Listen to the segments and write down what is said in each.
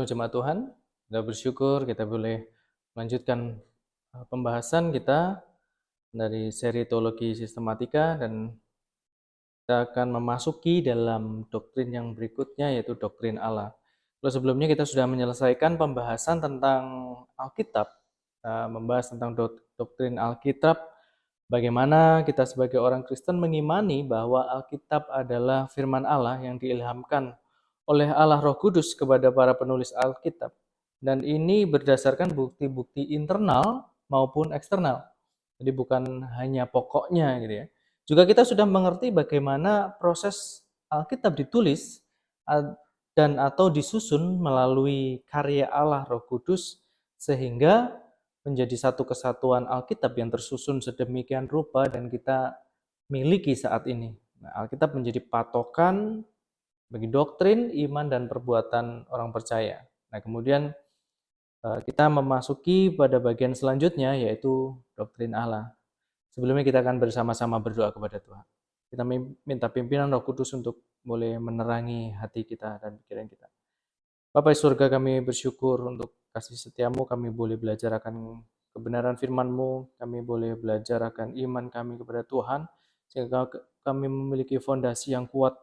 Halo jemaat Tuhan, kita bersyukur kita boleh melanjutkan pembahasan kita dari seri teologi sistematika dan kita akan memasuki dalam doktrin yang berikutnya yaitu doktrin Allah. Lalu sebelumnya kita sudah menyelesaikan pembahasan tentang Alkitab, membahas tentang doktrin Alkitab, bagaimana kita sebagai orang Kristen mengimani bahwa Alkitab adalah firman Allah yang diilhamkan oleh Allah Roh Kudus kepada para penulis Alkitab. Dan ini berdasarkan bukti-bukti internal maupun eksternal. Jadi bukan hanya pokoknya gitu ya. Juga kita sudah mengerti bagaimana proses Alkitab ditulis dan atau disusun melalui karya Allah Roh Kudus sehingga menjadi satu kesatuan Alkitab yang tersusun sedemikian rupa dan kita miliki saat ini. Nah, Alkitab menjadi patokan bagi doktrin, iman, dan perbuatan orang percaya. Nah, kemudian kita memasuki pada bagian selanjutnya yaitu doktrin Allah. Sebelumnya kita akan bersama-sama berdoa kepada Tuhan. Kita minta pimpinan Roh Kudus untuk boleh menerangi hati kita dan pikiran kita. Bapa di surga, kami bersyukur untuk kasih setiamu, kami boleh belajar akan kebenaran firman-Mu, kami boleh belajar akan iman kami kepada Tuhan, sehingga kami memiliki fondasi yang kuat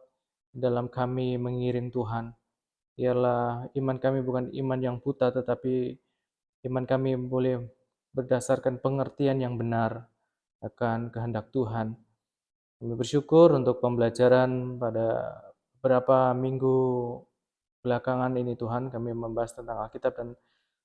dalam kami mengiring Tuhan. Biarlah iman kami bukan iman yang buta, tetapi iman kami boleh berdasarkan pengertian yang benar akan kehendak Tuhan. Kami bersyukur untuk pembelajaran pada beberapa minggu belakangan ini Tuhan, kami membahas tentang Alkitab dan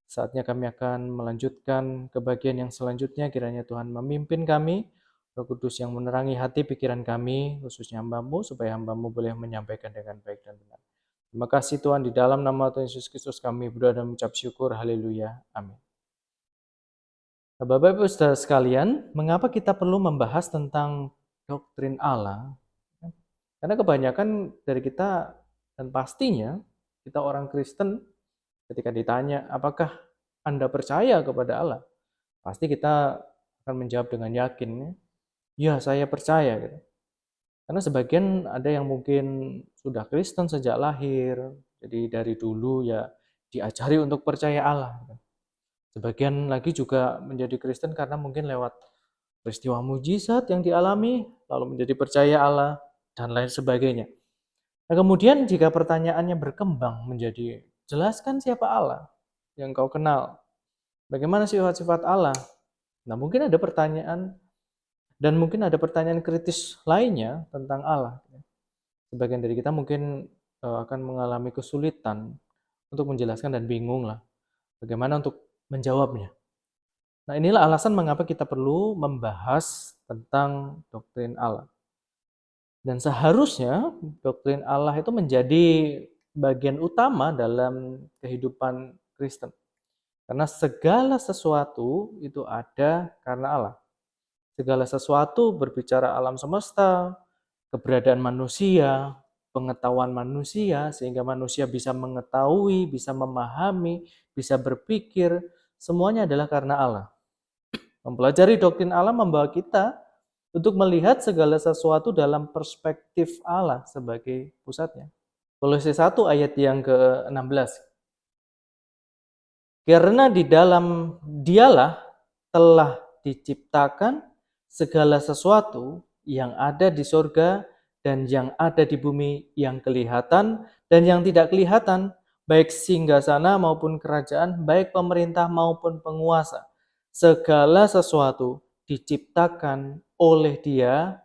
saatnya kami akan melanjutkan ke bagian yang selanjutnya. Kiranya Tuhan memimpin kami, Roh Kudus yang menerangi hati pikiran kami, khususnya hamba-Mu, supaya hamba-Mu boleh menyampaikan dengan baik dan benar. Terima kasih Tuhan, di dalam nama Tuhan Yesus Kristus kami berdoa dan mengucap syukur. Haleluya. Amin. Bapak Ibu Saudara sekalian, mengapa kita perlu membahas tentang doktrin Allah? Karena kebanyakan dari kita dan pastinya kita orang Kristen ketika ditanya apakah Anda percaya kepada Allah? Pasti kita akan menjawab dengan yakin, ya saya percaya gitu. Karena sebagian ada yang mungkin sudah Kristen sejak lahir, jadi dari dulu ya diajari untuk percaya Allah. Sebagian lagi juga menjadi Kristen karena mungkin lewat peristiwa mujizat yang dialami, lalu menjadi percaya Allah, dan lain sebagainya. Nah kemudian jika pertanyaannya berkembang menjadi, jelaskan siapa Allah yang kau kenal, bagaimana sifat-sifat Allah. Nah mungkin ada pertanyaan, dan mungkin ada pertanyaan kritis lainnya tentang Allah. Sebagian dari kita mungkin akan mengalami kesulitan untuk menjelaskan dan bingung lah bagaimana untuk menjawabnya. Nah inilah alasan mengapa kita perlu membahas tentang doktrin Allah. Dan seharusnya doktrin Allah itu menjadi bagian utama dalam kehidupan Kristen. Karena segala sesuatu itu ada karena Allah. Segala sesuatu berbicara alam semesta, keberadaan manusia, pengetahuan manusia, sehingga manusia bisa mengetahui, bisa memahami, bisa berpikir, semuanya adalah karena Allah. Mempelajari doktrin Allah membawa kita untuk melihat segala sesuatu dalam perspektif Allah sebagai pusatnya. Kolose 1 ayat yang ke-16. Karena di dalam Dialah telah diciptakan segala sesuatu yang ada di surga dan yang ada di bumi, yang kelihatan dan yang tidak kelihatan, baik singgasana maupun kerajaan, baik pemerintah maupun penguasa. Segala sesuatu diciptakan oleh Dia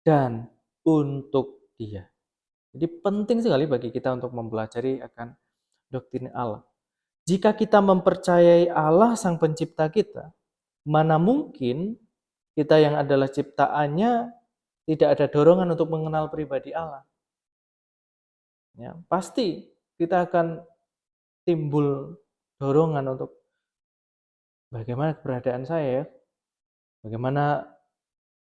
dan untuk Dia. Jadi penting sekali bagi kita untuk mempelajari akan doktrin Allah. Jika kita mempercayai Allah Sang Pencipta kita, mana mungkin kita yang adalah ciptaannya tidak ada dorongan untuk mengenal pribadi Allah. Ya, pasti kita akan timbul dorongan untuk bagaimana keberadaan saya ya, bagaimana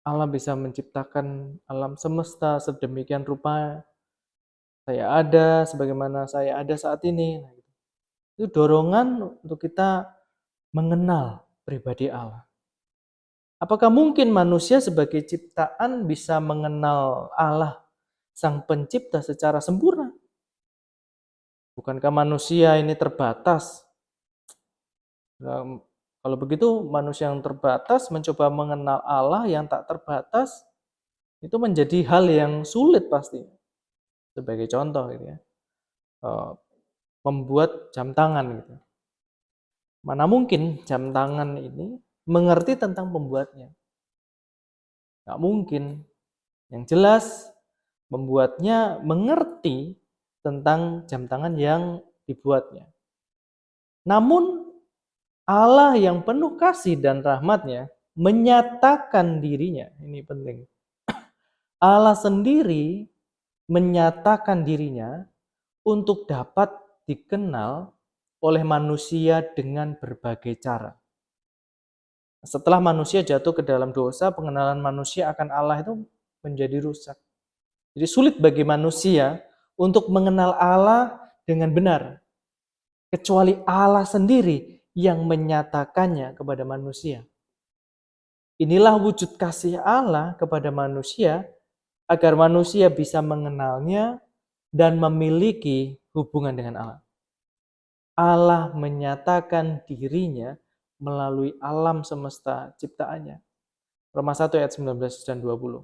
Allah bisa menciptakan alam semesta sedemikian rupa saya ada, sebagaimana saya ada saat ini. Itu dorongan untuk kita mengenal pribadi Allah. Apakah mungkin manusia sebagai ciptaan bisa mengenal Allah, Sang Pencipta secara sempurna? Bukankah manusia ini terbatas? Nah, kalau begitu manusia yang terbatas mencoba mengenal Allah yang tak terbatas, itu menjadi hal yang sulit pasti. Sebagai contoh gitu ya, membuat jam tangan gitu. Mana mungkin jam tangan ini mengerti tentang pembuatnya? Nggak mungkin. Yang jelas, membuatnya mengerti tentang jam tangan yang dibuatnya. Namun, Allah yang penuh kasih dan rahmatnya menyatakan dirinya. Ini penting. Allah sendiri menyatakan dirinya untuk dapat dikenal oleh manusia dengan berbagai cara. Setelah manusia jatuh ke dalam dosa, pengenalan manusia akan Allah itu menjadi rusak. Jadi sulit bagi manusia untuk mengenal Allah dengan benar, kecuali Allah sendiri yang menyatakannya kepada manusia. Inilah wujud kasih Allah kepada manusia, agar manusia bisa mengenalnya dan memiliki hubungan dengan Allah. Allah menyatakan dirinya melalui alam semesta ciptaannya. Roma 1 ayat 19 dan 20.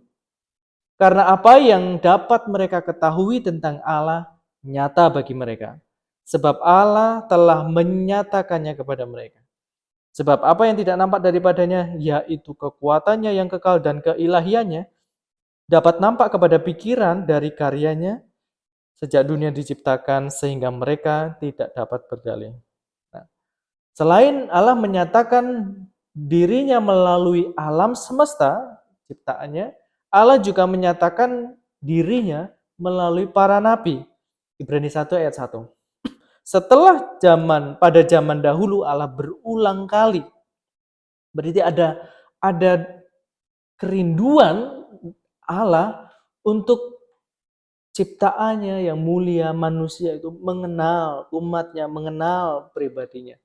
Karena apa yang dapat mereka ketahui tentang Allah nyata bagi mereka. Sebab Allah telah menyatakannya kepada mereka. Sebab apa yang tidak nampak daripadanya, yaitu kekuatannya yang kekal dan keilahiannya, dapat nampak kepada pikiran dari karyanya sejak dunia diciptakan sehingga mereka tidak dapat berdalih. Nah, selain Allah menyatakan dirinya melalui alam semesta, ciptaannya, Allah juga menyatakan dirinya melalui para nabi. Ibrani 1 ayat 1. Pada zaman dahulu Allah berulang kali. Berarti ada kerinduan Allah untuk ciptaannya yang mulia, manusia itu mengenal umatnya, mengenal pribadinya.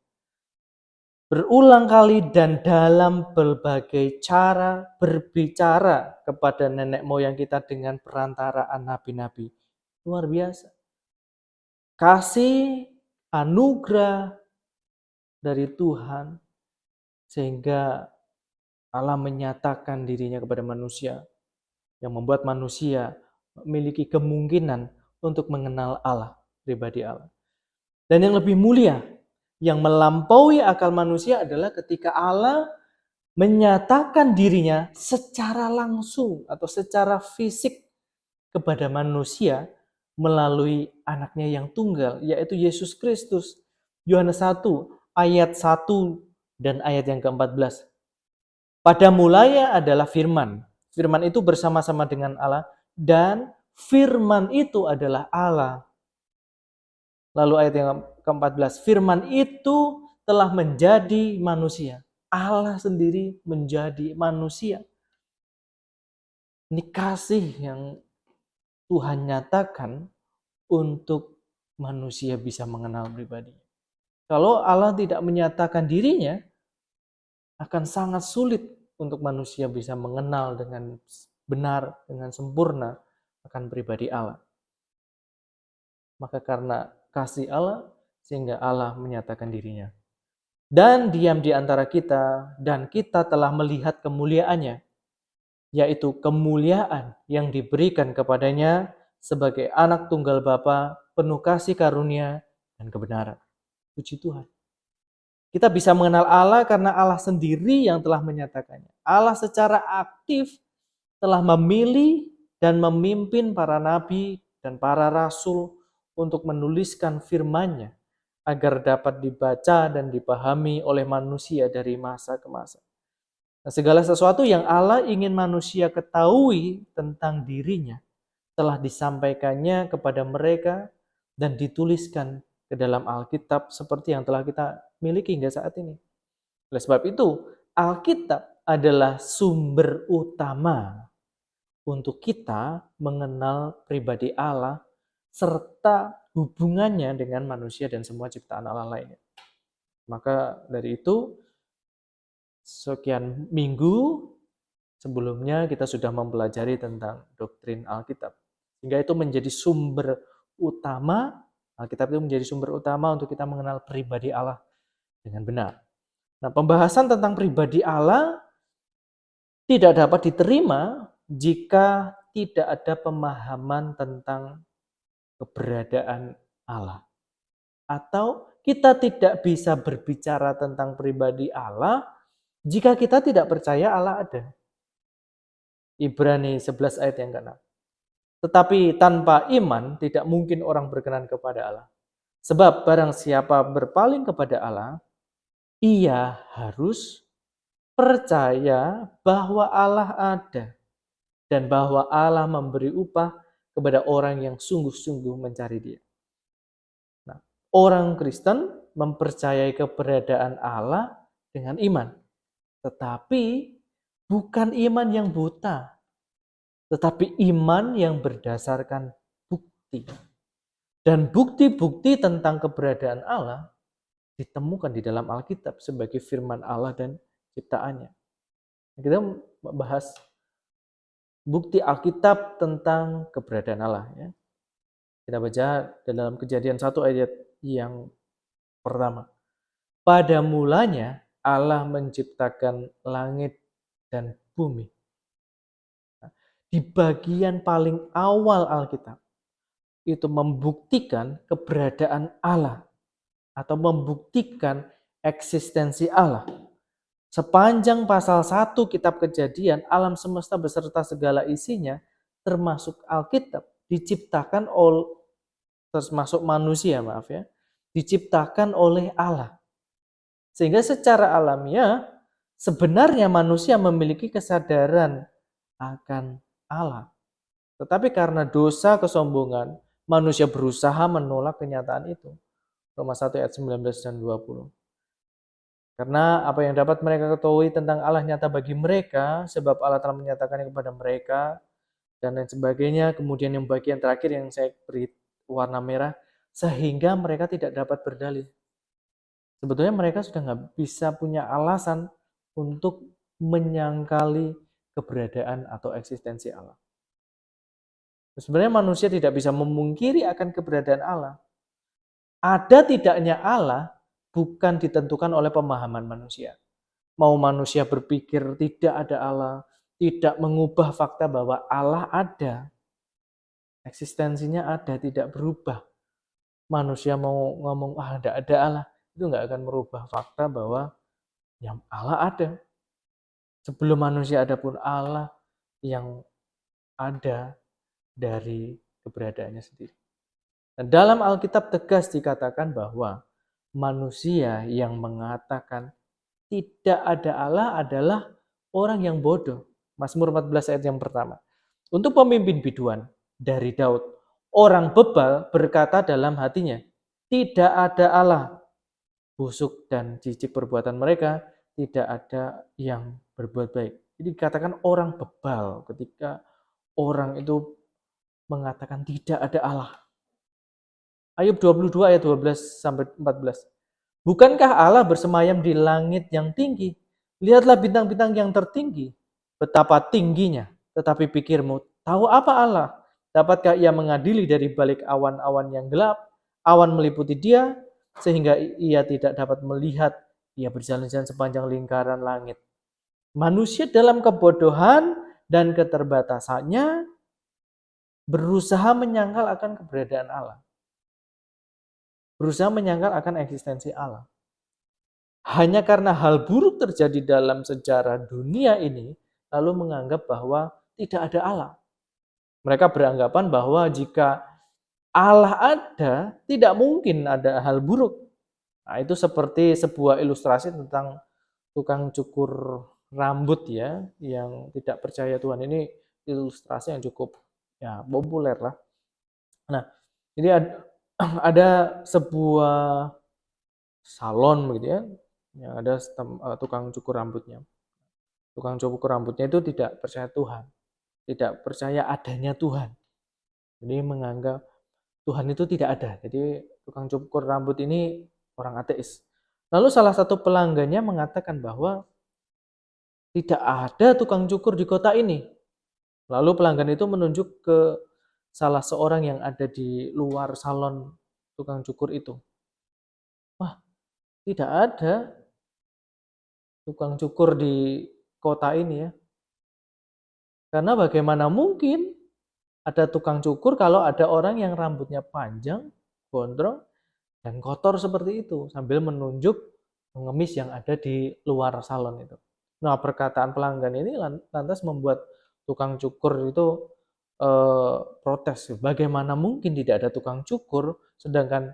Berulang kali dan dalam berbagai cara berbicara kepada nenek moyang kita dengan perantaraan nabi-nabi. Luar biasa. Kasih anugerah dari Tuhan sehingga Allah menyatakan dirinya kepada manusia yang membuat manusia memiliki kemungkinan untuk mengenal Allah, pribadi Allah. Dan yang lebih mulia, yang melampaui akal manusia adalah ketika Allah menyatakan dirinya secara langsung atau secara fisik kepada manusia melalui anaknya yang tunggal, yaitu Yesus Kristus. Yohanes 1 ayat 1 dan ayat yang ke-14. Pada mulanya adalah firman. Firman itu bersama-sama dengan Allah dan firman itu adalah Allah. Lalu ayat yang ke-14, firman itu telah menjadi manusia. Allah sendiri menjadi manusia. Ini kasih yang Tuhan nyatakan untuk manusia bisa mengenal pribadi. Kalau Allah tidak menyatakan dirinya, akan sangat sulit untuk manusia bisa mengenal dengan benar, dengan sempurna akan pribadi Allah. Maka karena kasih Allah, sehingga Allah menyatakan dirinya. Dan diam di antara kita, dan kita telah melihat kemuliaannya, yaitu kemuliaan yang diberikan kepadanya sebagai anak tunggal Bapa, penuh kasih karunia dan kebenaran. Puji Tuhan. Kita bisa mengenal Allah karena Allah sendiri yang telah menyatakannya. Allah secara aktif telah memilih dan memimpin para nabi dan para rasul untuk menuliskan firman-Nya agar dapat dibaca dan dipahami oleh manusia dari masa ke masa. Nah, segala sesuatu yang Allah ingin manusia ketahui tentang dirinya telah disampaikannya kepada mereka dan dituliskan ke dalam Alkitab seperti yang telah kita miliki hingga saat ini. Oleh sebab itu, Alkitab adalah sumber utama untuk kita mengenal pribadi Allah serta hubungannya dengan manusia dan semua ciptaan Allah lainnya. Maka dari itu, sekian minggu sebelumnya kita sudah mempelajari tentang doktrin Alkitab. Sehingga itu menjadi sumber utama Alkitab itu menjadi sumber utama untuk kita mengenal pribadi Allah dengan benar. Nah, pembahasan tentang pribadi Allah tidak dapat diterima jika tidak ada pemahaman tentang keberadaan Allah. Atau kita tidak bisa berbicara tentang pribadi Allah jika kita tidak percaya Allah ada. Ibrani 11 ayat yang ke-6. Tetapi tanpa iman tidak mungkin orang berkenan kepada Allah. Sebab barang siapa berpaling kepada Allah, ia harus percaya bahwa Allah ada dan bahwa Allah memberi upah kepada orang yang sungguh-sungguh mencari Dia. Nah, orang Kristen mempercayai keberadaan Allah dengan iman, tetapi bukan iman yang buta, tetapi iman yang berdasarkan bukti. Dan bukti-bukti tentang keberadaan Allah ditemukan di dalam Alkitab sebagai firman Allah dan ciptaannya. Kita membahas bukti Alkitab tentang keberadaan Allah. Ya. Kita baca dalam Kejadian 1 ayat yang pertama. Pada mulanya Allah menciptakan langit dan bumi. Di bagian paling awal Alkitab, itu membuktikan keberadaan Allah atau membuktikan eksistensi Allah. Sepanjang pasal 1 kitab Kejadian, alam semesta beserta segala isinya, termasuk Alkitab, diciptakan termasuk manusia, diciptakan oleh Allah. Sehingga secara alamiah, sebenarnya manusia memiliki kesadaran akan Allah. Tetapi karena dosa kesombongan, manusia berusaha menolak kenyataan itu. Roma 1 ayat 19 dan 20. Karena apa yang dapat mereka ketahui tentang Allah nyata bagi mereka, sebab Allah telah menyatakannya kepada mereka, dan lain sebagainya. Kemudian yang bagian terakhir yang saya beri warna merah, sehingga mereka tidak dapat berdalil. Sebetulnya mereka sudah nggak bisa punya alasan untuk menyangkali keberadaan atau eksistensi Allah. Sebenarnya manusia tidak bisa memungkiri akan keberadaan Allah. Ada tidaknya Allah bukan ditentukan oleh pemahaman manusia. Mau manusia berpikir tidak ada Allah, tidak mengubah fakta bahwa Allah ada. Eksistensinya ada, tidak berubah. Manusia mau ngomong, tidak ada Allah, itu nggak akan merubah fakta bahwa yang Allah ada. Sebelum manusia ada pun Allah yang ada dari keberadaannya sendiri. Dan dalam Alkitab tegas dikatakan bahwa manusia yang mengatakan tidak ada Allah adalah orang yang bodoh. Mazmur 14 ayat yang pertama. Untuk pemimpin biduan dari Daud, orang bebal berkata dalam hatinya, tidak ada Allah. Busuk dan jijik perbuatan mereka, tidak ada yang berbuat baik. Jadi dikatakan orang bebal ketika orang itu mengatakan tidak ada Allah. Ayub 22 ayat 12 sampai 14. Bukankah Allah bersemayam di langit yang tinggi? Lihatlah bintang-bintang yang tertinggi. Betapa tingginya. Tetapi pikirmu, tahu apa Allah? Dapatkah ia mengadili dari balik awan-awan yang gelap? Awan meliputi dia, sehingga ia tidak dapat melihat. Ia berjalan-jalan sepanjang lingkaran langit. Manusia dalam kebodohan dan keterbatasannya berusaha menyangkal akan keberadaan Allah. Berusaha menyangkal akan eksistensi Allah. Hanya karena hal buruk terjadi dalam sejarah dunia ini, lalu menganggap bahwa tidak ada Allah. Mereka beranggapan bahwa jika Allah ada, tidak mungkin ada hal buruk. Nah, itu seperti sebuah ilustrasi tentang tukang cukur rambut ya, yang tidak percaya Tuhan. Ini ilustrasi yang cukup populer lah. Nah, ini ada sebuah salon begitu ya, yang ada tukang cukur rambutnya. Tukang cukur rambutnya itu tidak percaya Tuhan, tidak percaya adanya Tuhan. Jadi menganggap Tuhan itu tidak ada. Jadi tukang cukur rambut ini orang ateis. Lalu salah satu pelanggannya mengatakan bahwa tidak ada tukang cukur di kota ini. Lalu pelanggan itu menunjuk ke salah seorang yang ada di luar salon tukang cukur itu? Wah, tidak ada tukang cukur di kota ini ya. Karena bagaimana mungkin ada tukang cukur kalau ada orang yang rambutnya panjang, gondrong, dan kotor seperti itu sambil menunjuk pengemis yang ada di luar salon itu. Nah, perkataan pelanggan ini lantas membuat tukang cukur itu protes. Bagaimana mungkin tidak ada tukang cukur sedangkan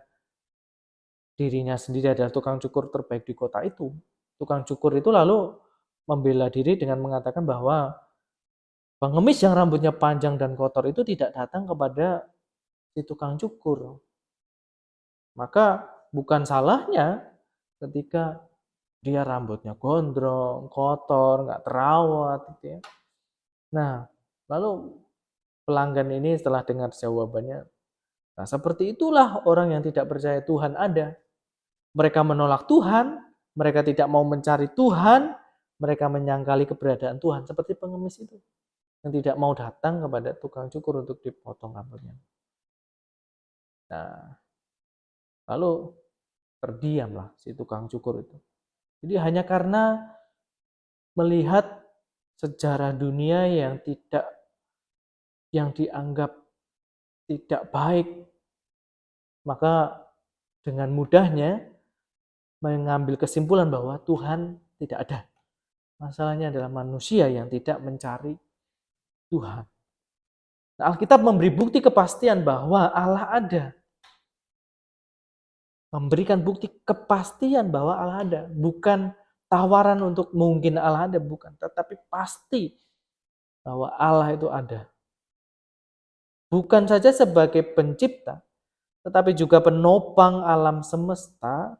dirinya sendiri adalah tukang cukur terbaik di kota itu. Tukang cukur itu lalu membela diri dengan mengatakan bahwa pengemis yang rambutnya panjang dan kotor itu tidak datang kepada si tukang cukur. Maka bukan salahnya ketika dia rambutnya gondrong, kotor, nggak terawat gitu ya. Nah, lalu pelanggan ini setelah dengar jawabannya, nah seperti itulah orang yang tidak percaya Tuhan ada. Mereka menolak Tuhan, mereka tidak mau mencari Tuhan, mereka menyangkali keberadaan Tuhan seperti pengemis itu yang tidak mau datang kepada tukang cukur untuk dipotong rambutnya. Nah, lalu terdiamlah si tukang cukur itu. Jadi hanya karena melihat sejarah dunia yang dianggap tidak baik, maka dengan mudahnya mengambil kesimpulan bahwa Tuhan tidak ada. Masalahnya adalah manusia yang tidak mencari Tuhan. Nah, Alkitab memberi bukti kepastian bahwa Allah ada. Memberikan bukti kepastian bahwa Allah ada. Bukan tawaran untuk mungkin Allah ada, bukan. Tetapi pasti bahwa Allah itu ada. Bukan saja sebagai pencipta, tetapi juga penopang alam semesta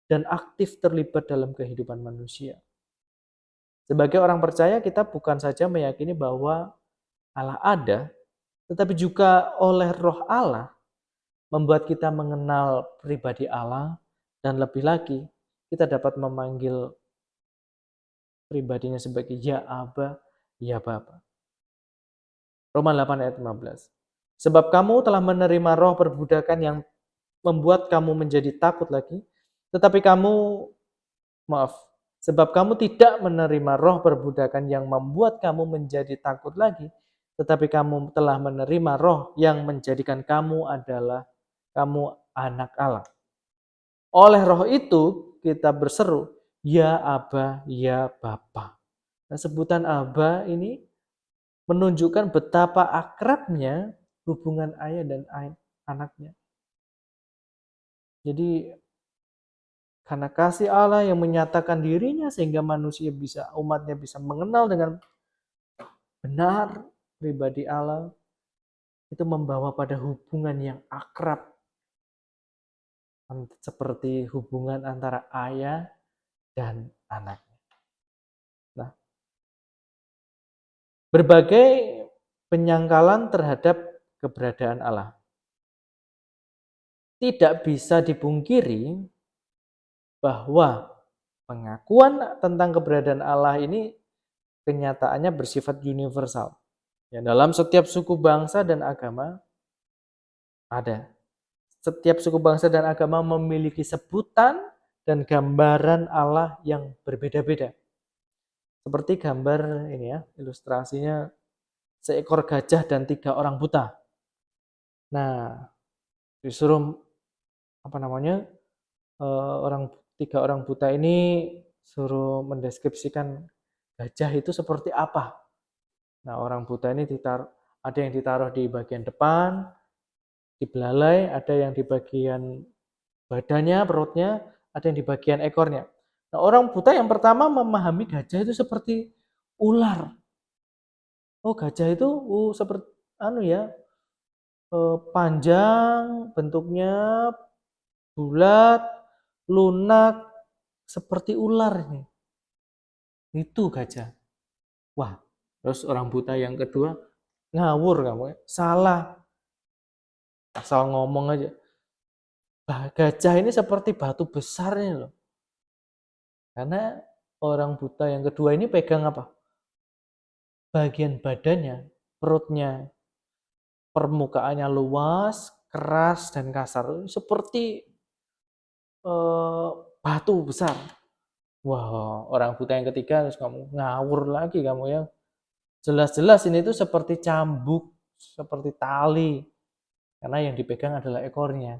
dan aktif terlibat dalam kehidupan manusia. Sebagai orang percaya, kita bukan saja meyakini bahwa Allah ada, tetapi juga oleh Roh Allah membuat kita mengenal pribadi Allah, dan lebih lagi kita dapat memanggil pribadinya sebagai Ya Aba, Ya Bapa. Roma 8 ayat 15. Sebab kamu telah menerima roh perbudakan yang membuat kamu menjadi takut lagi, sebab kamu tidak menerima roh perbudakan yang membuat kamu menjadi takut lagi, tetapi kamu telah menerima roh yang menjadikan kamu anak Allah. Oleh roh itu kita berseru, Ya Aba, Ya Bapa. Nah, sebutan Aba ini menunjukkan betapa akrabnya hubungan ayah dan anaknya. Jadi karena kasih Allah yang menyatakan dirinya sehingga umatnya bisa mengenal dengan benar pribadi Allah, itu membawa pada hubungan yang akrab seperti hubungan antara ayah dan anaknya. Nah, berbagai penyangkalan terhadap keberadaan Allah tidak bisa dipungkiri bahwa pengakuan tentang keberadaan Allah ini kenyataannya bersifat universal. Ya, dalam setiap suku bangsa dan agama ada. Setiap suku bangsa dan agama memiliki sebutan dan gambaran Allah yang berbeda-beda. Seperti gambar ini ya, ilustrasinya seekor gajah dan 3 orang buta. Nah, disuruh tiga orang buta ini suruh mendeskripsikan gajah itu seperti apa. Nah, orang buta ini ada yang ditaruh di bagian depan, di belalai, ada yang di bagian badannya, perutnya, ada yang di bagian ekornya. Nah, orang buta yang pertama memahami gajah itu seperti ular. Oh, gajah itu seperti panjang, bentuknya bulat, lunak, seperti ular ini. Itu gajah. Wah, terus orang buta yang kedua, ngawur kamu ya. Salah. Asal ngomong aja. Gajah ini seperti batu besar ini loh. Karena orang buta yang kedua ini pegang apa? Bagian badannya, perutnya, permukaannya luas, keras dan kasar, seperti batu besar. Wah, orang buta yang ketiga terus kamu ngawur lagi kamu ya. Jelas-jelas ini tuh seperti cambuk, seperti tali. Karena yang dipegang adalah ekornya.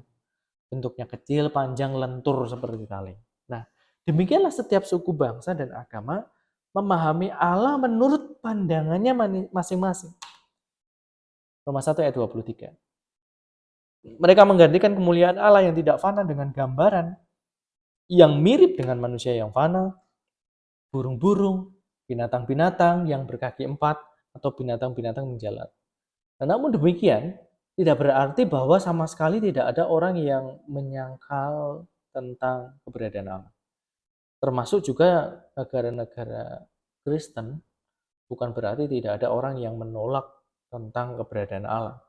Bentuknya kecil, panjang, lentur seperti tali. Nah, demikianlah setiap suku bangsa dan agama memahami Allah menurut pandangannya masing-masing. Roma 1 ayat 23. Mereka menggantikan kemuliaan Allah yang tidak fana dengan gambaran yang mirip dengan manusia yang fana, burung-burung, binatang-binatang yang berkaki 4, atau binatang-binatang menjalar. Nah, namun demikian, tidak berarti bahwa sama sekali tidak ada orang yang menyangkal tentang keberadaan Allah. Termasuk juga negara-negara Kristen, bukan berarti tidak ada orang yang menolak tentang keberadaan Allah.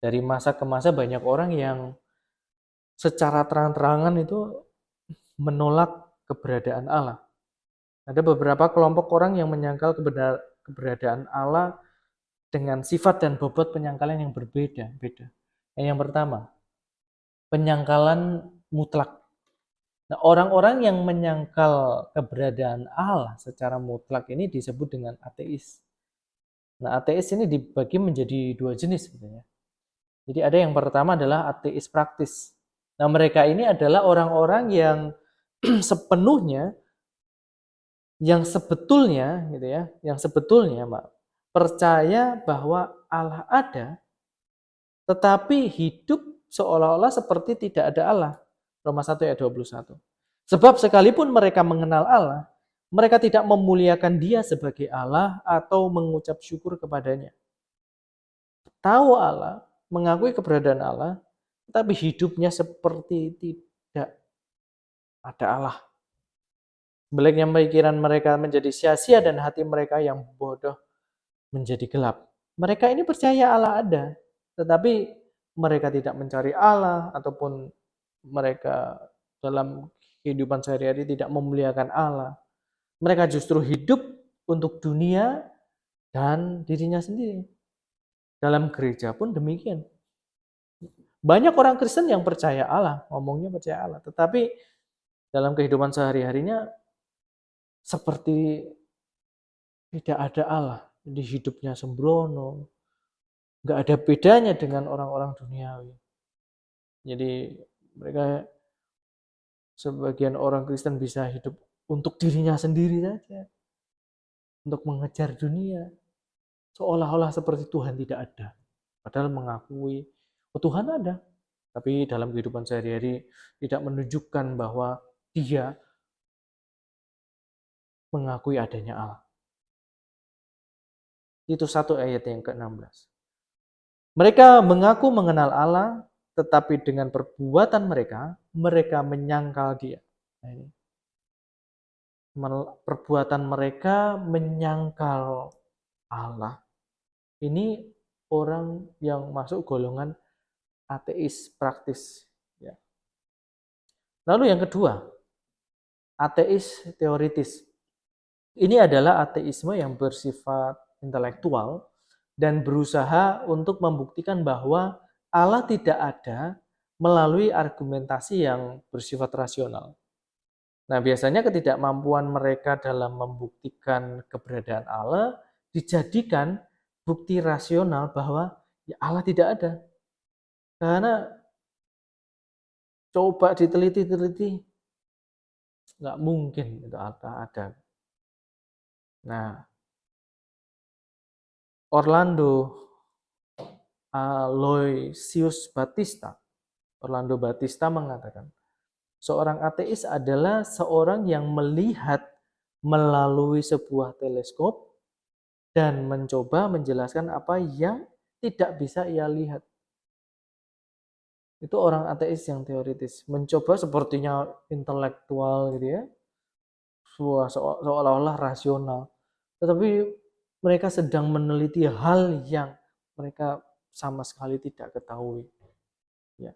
Dari masa ke masa banyak orang yang secara terang-terangan itu menolak keberadaan Allah. Ada beberapa kelompok orang yang menyangkal keberadaan Allah dengan sifat dan bobot penyangkalan yang berbeda-beda. Yang pertama, penyangkalan mutlak. Nah, orang-orang yang menyangkal keberadaan Allah secara mutlak ini disebut dengan ateis. Nah, ateis ini dibagi menjadi dua jenis sebenarnya. Jadi ada yang pertama adalah ateis praktis. Nah, mereka ini adalah orang-orang yang sepenuhnya, yang sebetulnya gitu ya, percaya bahwa Allah ada, tetapi hidup seolah-olah seperti tidak ada Allah. Roma 1 ayat 21. Sebab sekalipun mereka mengenal Allah, mereka tidak memuliakan Dia sebagai Allah atau mengucap syukur kepadanya. Tahu Allah, mengakui keberadaan Allah, tetapi hidupnya seperti tidak ada Allah. Sebaliknya pikiran mereka menjadi sia-sia dan hati mereka yang bodoh menjadi gelap. Mereka ini percaya Allah ada, tetapi mereka tidak mencari Allah ataupun mereka dalam kehidupan sehari-hari tidak memuliakan Allah. Mereka justru hidup untuk dunia dan dirinya sendiri. Dalam gereja pun demikian. Banyak orang Kristen yang percaya Allah, ngomongnya percaya Allah, tetapi dalam kehidupan sehari-harinya seperti tidak ada Allah. Jadi hidupnya sembrono, nggak ada bedanya dengan orang-orang duniawi. Jadi mereka, sebagian orang Kristen bisa hidup untuk dirinya sendiri saja, untuk mengejar dunia, seolah-olah seperti Tuhan tidak ada. Padahal mengakui, oh Tuhan ada, tapi dalam kehidupan sehari-hari tidak menunjukkan bahwa dia mengakui adanya Allah. Itu 1 ayat yang ke-16. Mereka mengaku mengenal Allah, tetapi dengan perbuatan mereka, mereka menyangkal Dia. Nah, ini. Perbuatan mereka menyangkal Allah. Ini orang yang masuk golongan ateis praktis. Ya. Lalu yang kedua, ateis teoritis. Ini adalah ateisme yang bersifat intelektual dan berusaha untuk membuktikan bahwa Allah tidak ada melalui argumentasi yang bersifat rasional. Nah, biasanya ketidakmampuan mereka dalam membuktikan keberadaan Allah dijadikan bukti rasional bahwa ya Allah tidak ada. Karena coba diteliti-teliti, nggak mungkin itu ada. Nah, Orlando Batista mengatakan, seorang ateis adalah seorang yang melihat melalui sebuah teleskop dan mencoba menjelaskan apa yang tidak bisa ia lihat. Itu orang ateis yang teoritis, mencoba sepertinya intelektual gitu ya, seolah-olah rasional. Tetapi mereka sedang meneliti hal yang mereka sama sekali tidak ketahui. Ya.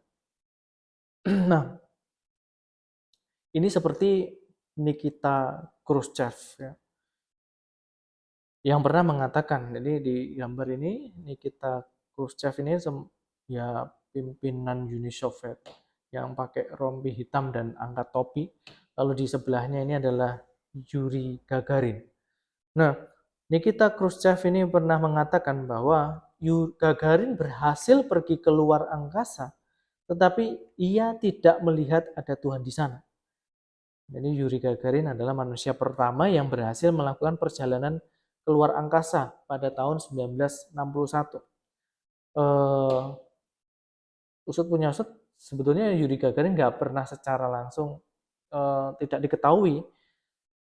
Nah, ini seperti Nikita Khrushchev ya, yang pernah mengatakan, jadi di gambar ini Nikita Khrushchev ini ya pimpinan Uni Soviet yang pakai rompi hitam dan angkat topi. Lalu di sebelahnya ini adalah Yuri Gagarin. Nah, Nikita Khrushchev ini pernah mengatakan bahwa Gagarin berhasil pergi ke luar angkasa, tetapi ia tidak melihat ada Tuhan di sana. Jadi Yuri Gagarin adalah manusia pertama yang berhasil melakukan perjalanan keluar angkasa pada tahun 1961. Usut punya usut, sebetulnya Yuri Gagarin nggak pernah secara langsung tidak diketahui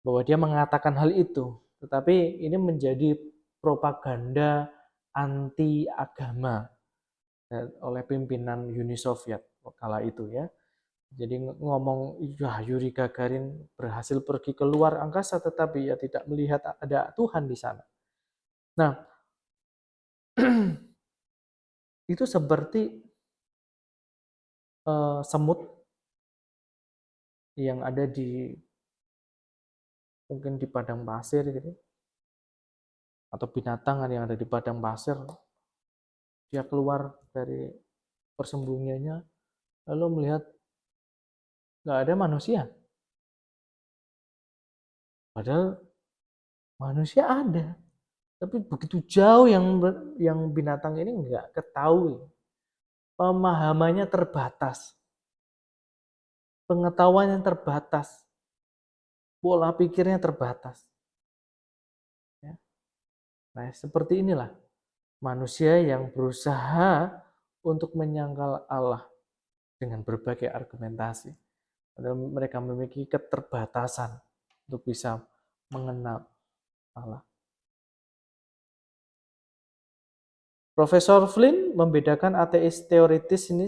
bahwa dia mengatakan hal itu, tetapi ini menjadi propaganda anti agama oleh pimpinan Uni Soviet kala itu ya. Jadi ngomong, ya Yuri Gagarin berhasil pergi ke luar angkasa tetapi ya tidak melihat ada Tuhan di sana. Nah, itu seperti semut yang ada mungkin di padang pasir gitu, atau binatang yang ada di padang pasir, dia keluar dari persembunyiannya lalu melihat nggak ada manusia, padahal manusia ada, tapi begitu jauh yang binatang ini nggak ketahui, pemahamannya terbatas, pengetahuannya terbatas, pola pikirnya terbatas. Ya. Nah, seperti inilah manusia yang berusaha untuk menyangkal Allah dengan berbagai argumentasi. Padahal mereka memiliki keterbatasan untuk bisa mengenal Allah. Profesor Flynn membedakan ateis teoritis ini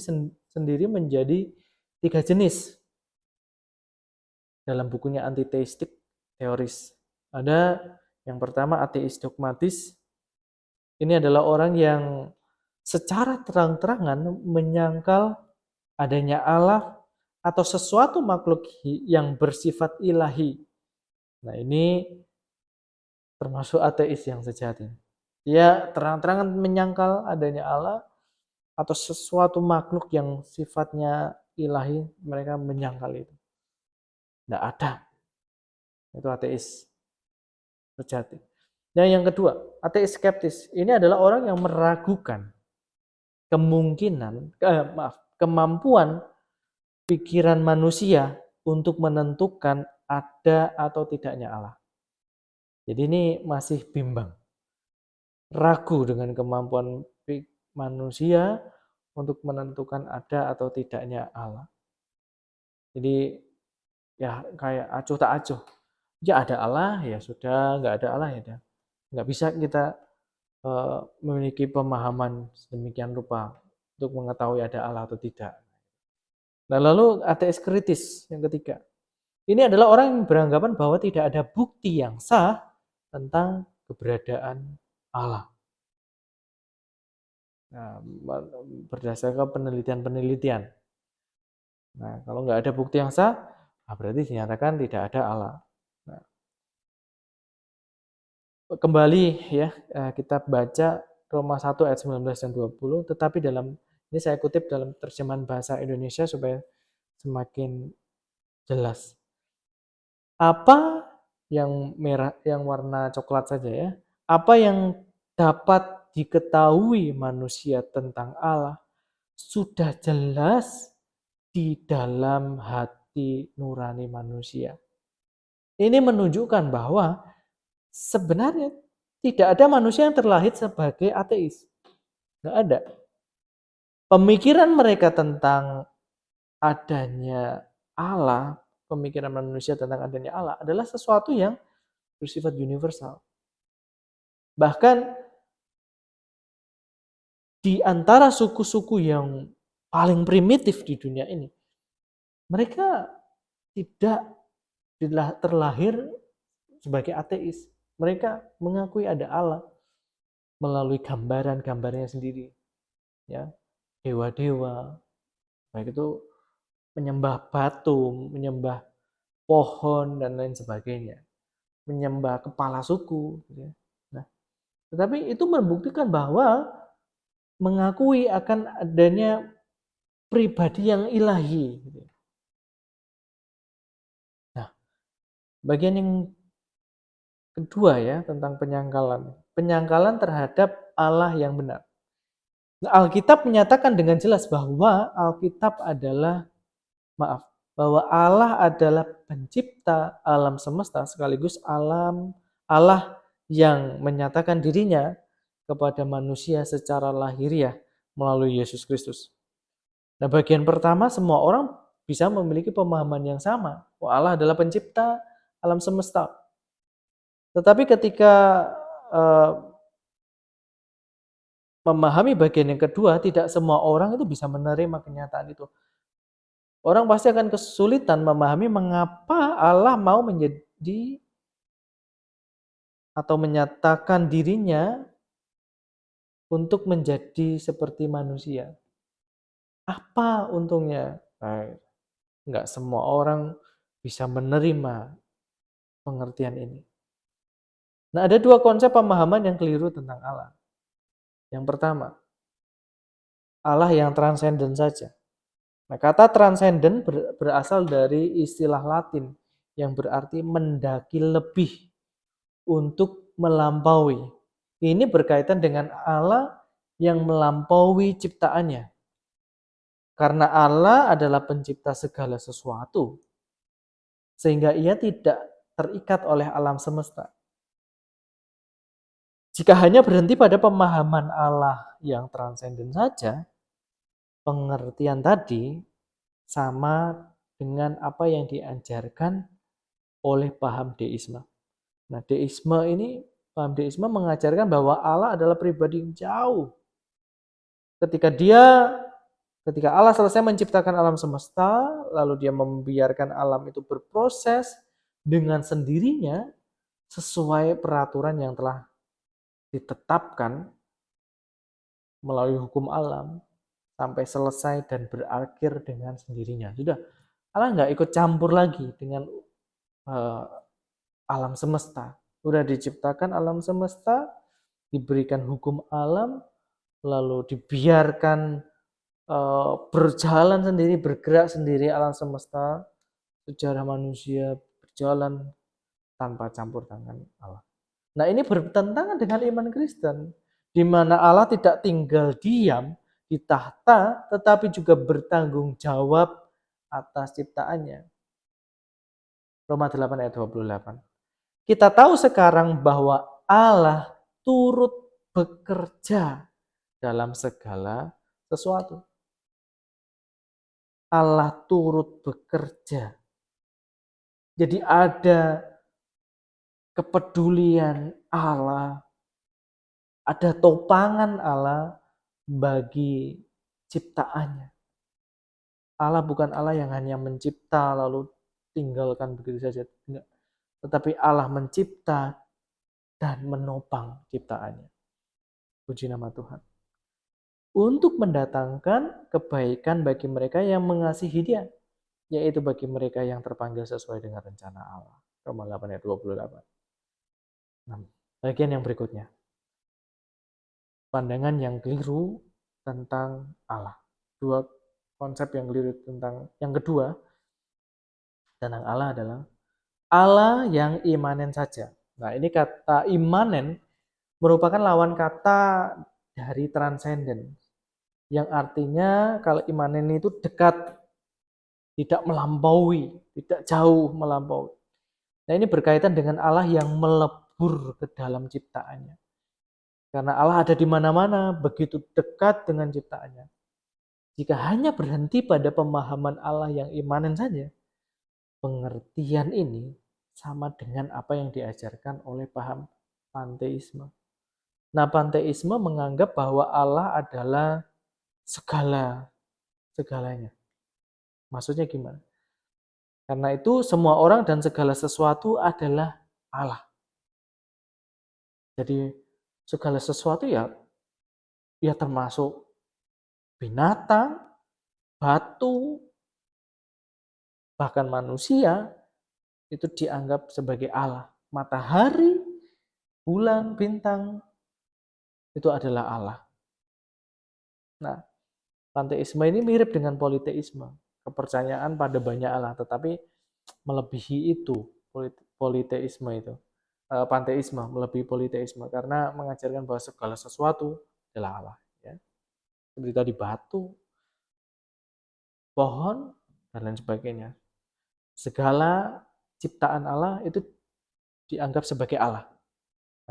sendiri menjadi 3 jenis dalam bukunya Anti-Theistic Theories. Ada yang pertama ateis dogmatis. Ini adalah orang yang secara terang-terangan menyangkal adanya Allah atau sesuatu makhluk yang bersifat ilahi. Nah, ini termasuk ateis yang sejati. Dia terang-terangan menyangkal adanya Allah atau sesuatu makhluk yang sifatnya ilahi, mereka menyangkal itu. Tidak ada. Itu ateis sejati. Dan yang kedua, ateis skeptis. Ini adalah orang yang meragukan kemampuan pikiran manusia untuk menentukan ada atau tidaknya Allah. Jadi ini masih bimbang. Ragu dengan kemampuan manusia untuk menentukan ada atau tidaknya Allah. Jadi ya kayak acuh tak acuh. Ya ada Allah, ya sudah, nggak ada Allah ya udah. Nggak bisa kita memiliki pemahaman sedemikian rupa untuk mengetahui ada Allah atau tidak. Nah, lalu ateis kritis yang ketiga. Ini adalah orang yang beranggapan bahwa tidak ada bukti yang sah tentang keberadaan Allah. Nah, berdasarkan penelitian-penelitian. Nah, kalau nggak ada bukti yang sah, berarti dinyatakan tidak ada Allah. Nah, kembali ya, kita baca Roma 1 ayat 19 dan 20, tetapi ini saya kutip dalam terjemahan bahasa Indonesia supaya semakin jelas. Apa yang merah, yang warna coklat saja ya, apa yang dapat diketahui manusia tentang Allah sudah jelas di dalam hati nurani manusia. Ini menunjukkan bahwa sebenarnya tidak ada manusia yang terlahir sebagai ateis. Nggak ada. Pemikiran mereka tentang adanya Allah, pemikiran manusia tentang adanya Allah adalah sesuatu yang bersifat universal. Bahkan di antara suku-suku yang paling primitif di dunia ini, mereka tidak terlahir sebagai ateis. Mereka mengakui ada Allah melalui gambaran-gambarnya sendiri. Ya, dewa-dewa, baik itu menyembah batu, menyembah pohon dan lain sebagainya, menyembah kepala suku. Nah, tetapi itu membuktikan bahwa mengakui akan adanya pribadi yang ilahi. Nah, bagian yang kedua ya tentang penyangkalan. Penyangkalan terhadap Allah yang benar. Nah, Alkitab menyatakan dengan jelas bahwa Alkitab adalah, bahwa Allah adalah pencipta alam semesta sekaligus Allah yang menyatakan dirinya kepada manusia secara lahiriah melalui Yesus Kristus. Nah, bagian pertama semua orang bisa memiliki pemahaman yang sama, bahwa Allah adalah pencipta alam semesta. Tetapi ketika memahami bagian yang kedua, tidak semua orang itu bisa menerima kenyataan itu. Orang pasti akan kesulitan memahami mengapa Allah mau menjadi atau menyatakan dirinya untuk menjadi seperti manusia. Apa untungnya? Nah, enggak semua orang bisa menerima pengertian ini. Nah, ada dua konsep pemahaman yang keliru tentang Allah. Yang pertama, Allah yang transenden saja. Nah, kata transenden berasal dari istilah Latin yang berarti mendaki lebih, untuk melampaui. Ini berkaitan dengan Allah yang melampaui ciptaannya. Karena Allah adalah pencipta segala sesuatu, sehingga ia tidak terikat oleh alam semesta. Jika hanya berhenti pada pemahaman Allah yang transenden saja, pengertian tadi sama dengan apa yang diajarkan oleh paham deisme. Nah, paham deisme mengajarkan bahwa Allah adalah pribadi yang jauh. Ketika Allah selesai menciptakan alam semesta, lalu dia membiarkan alam itu berproses dengan sendirinya sesuai peraturan yang telah ditetapkan melalui hukum alam sampai selesai dan berakhir dengan sendirinya. Sudah, Allah nggak ikut campur lagi dengan alam semesta. Sudah diciptakan alam semesta, diberikan hukum alam, lalu dibiarkan berjalan sendiri, bergerak sendiri alam semesta, sejarah manusia berjalan tanpa campur tangan Allah. Nah, ini bertentangan dengan iman Kristen, di mana Allah tidak tinggal diam di tahta, tetapi juga bertanggung jawab atas ciptaannya. Roma 8 ayat 28. Kita tahu sekarang bahwa Allah turut bekerja dalam segala sesuatu. Allah turut bekerja. Jadi ada kepedulian Allah, ada topangan Allah bagi ciptaannya. Allah bukan Allah yang hanya mencipta lalu tinggalkan begitu saja. Enggak. Tetapi Allah mencipta dan menopang ciptaannya. Puji nama Tuhan. Untuk mendatangkan kebaikan bagi mereka yang mengasihi Dia, yaitu bagi mereka yang terpanggil sesuai dengan rencana Allah. Roma 8 ayat 28. Nah, bagian yang berikutnya. Pandangan yang keliru tentang Allah. Dua konsep yang keliru tentang yang kedua tentang Allah adalah Allah yang imanen saja. Nah, ini kata imanen merupakan lawan kata dari transenden, yang artinya kalau imanen itu dekat, tidak melampaui, tidak jauh melampaui. Nah, ini berkaitan dengan Allah yang melebur ke dalam ciptaannya. Karena Allah ada di mana-mana, begitu dekat dengan ciptaannya. Jika hanya berhenti pada pemahaman Allah yang imanen saja, pengertian ini sama dengan apa yang diajarkan oleh paham panteisme. Nah, panteisme menganggap bahwa Allah adalah segalanya. Maksudnya gimana? Karena itu semua orang dan segala sesuatu adalah Allah. Jadi segala sesuatu ya termasuk binatang, batu, bahkan manusia itu dianggap sebagai Allah. Matahari, bulan, bintang itu adalah Allah. Nah, Panteisme ini mirip dengan politeisme, kepercayaan pada banyak Allah, tetapi melebihi itu politeisme itu. Panteisme melebihi politeisme karena mengajarkan bahwa segala sesuatu adalah Allah. Ya. Seperti tadi batu, pohon, dan lain sebagainya. Segala ciptaan Allah itu dianggap sebagai Allah.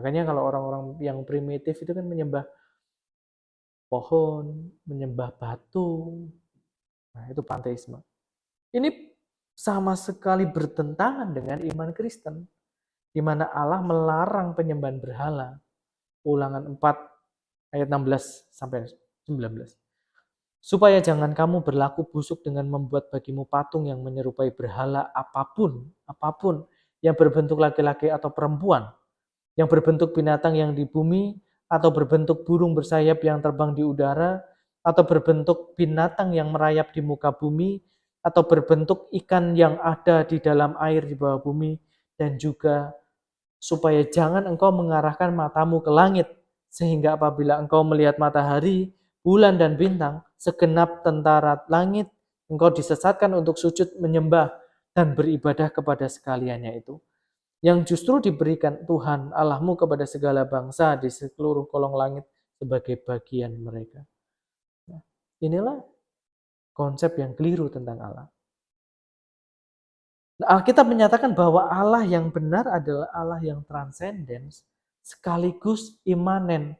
Makanya kalau orang-orang yang primitif itu kan menyembah pohon, menyembah batu. Nah, itu panteisme. Ini sama sekali bertentangan dengan iman Kristen, di mana Allah melarang penyembahan berhala. Ulangan 4 ayat 16 sampai 19. Supaya jangan kamu berlaku busuk dengan membuat bagimu patung yang menyerupai berhala apapun yang berbentuk laki-laki atau perempuan, yang berbentuk binatang yang di bumi, atau berbentuk burung bersayap yang terbang di udara, atau berbentuk binatang yang merayap di muka bumi, atau berbentuk ikan yang ada di dalam air di bawah bumi, dan juga supaya jangan engkau mengarahkan matamu ke langit, sehingga apabila engkau melihat matahari, bulan dan bintang, segenap tentara langit, engkau disesatkan untuk sujud menyembah dan beribadah kepada sekaliannya itu, yang justru diberikan Tuhan Allahmu kepada segala bangsa di seluruh kolong langit sebagai bagian mereka. Nah, inilah konsep yang keliru tentang Allah. Alkitab menyatakan bahwa Allah yang benar adalah Allah yang transenden sekaligus imanen,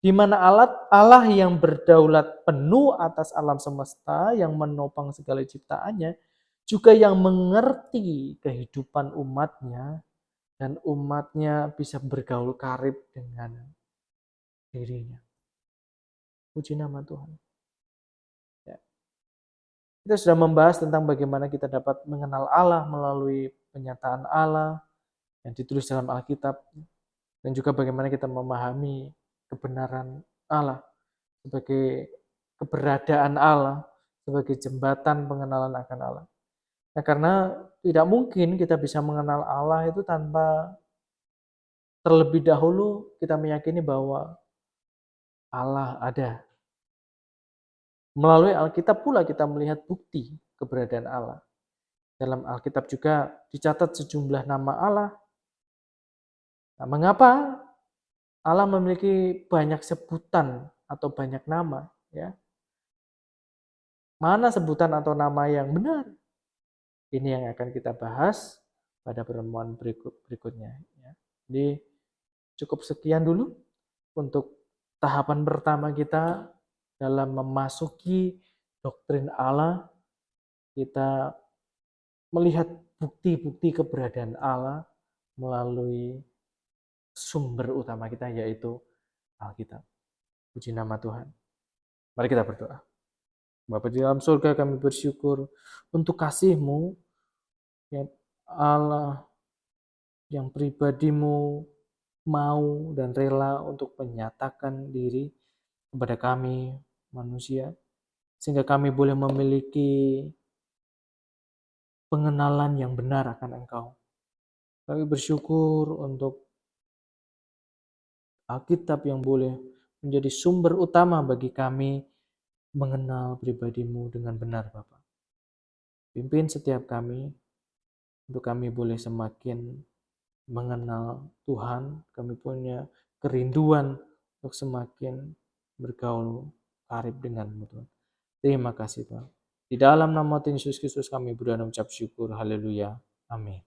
di mana Allah yang berdaulat penuh atas alam semesta, yang menopang segala ciptaannya, juga yang mengerti kehidupan umatnya, dan umatnya bisa bergaul karib dengan dirinya. Puji nama Tuhan. Ya. Kita sudah membahas tentang bagaimana kita dapat mengenal Allah melalui penyataan Allah yang ditulis dalam Alkitab, dan juga bagaimana kita memahami kebenaran Allah sebagai keberadaan Allah, sebagai jembatan pengenalan akan Allah. Nah, karena tidak mungkin kita bisa mengenal Allah itu tanpa terlebih dahulu kita meyakini bahwa Allah ada. Melalui Alkitab pula kita melihat bukti keberadaan Allah. Dalam Alkitab juga dicatat sejumlah nama Allah. Nah, mengapa Allah memiliki banyak sebutan atau banyak nama? Ya, mana sebutan atau nama yang benar? Ini yang akan kita bahas pada pertemuan berikutnya. Ya. Jadi cukup sekian dulu untuk tahapan pertama kita dalam memasuki doktrin Allah. Kita melihat bukti-bukti keberadaan Allah melalui sumber utama kita, yaitu Alkitab. Puji nama Tuhan. Mari kita berdoa. Bapa di dalam surga, kami bersyukur untuk kasih-Mu, ya Allah, yang pribadi-Mu mau dan rela untuk menyatakan diri kepada kami manusia, sehingga kami boleh memiliki pengenalan yang benar akan Engkau. Kami bersyukur untuk Alkitab yang boleh menjadi sumber utama bagi kami mengenal pribadi-Mu dengan benar, Bapa. Pimpin setiap kami, untuk kami boleh semakin mengenal Tuhan, kami punya kerinduan untuk semakin bergaul karib dengan-Mu, Tuhan. Terima kasih, Tuhan. Di dalam nama Tuhan Yesus Kristus kami berdoa dan ucap syukur. Haleluya. Amin.